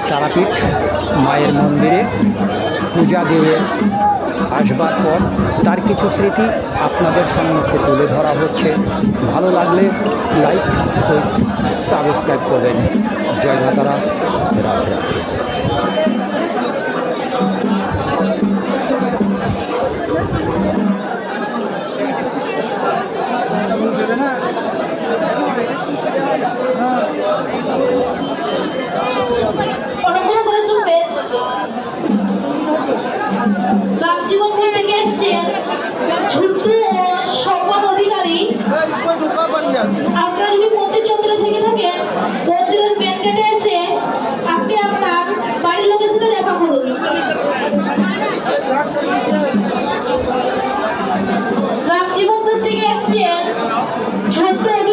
তারাপীঠ মায়ের মন্দিরে পূজা দিয়ে আসবার পর তার কিছু স্মৃতি আপনাদের সম্মুখে তুলে ধরা হচ্ছে। ভালো লাগলে লাইক ও সাবস্ক্রাইব করবেন। জয় মা তারা, রাধে রাধে। অনুগ্রহ করে শুনবেন, রামজীবনপুর থেকে এসছেন ঝুন্টু ও সম্মান অধিকারী। আপনারা যদি মন্দির চত্বরে থেকে থাকেন, মন্দিরের মেন গেটে এসে আপনি আপনার বাড়ির লোকের সাথে দেখা করুন। রামজীবনপুর থেকে এসছেন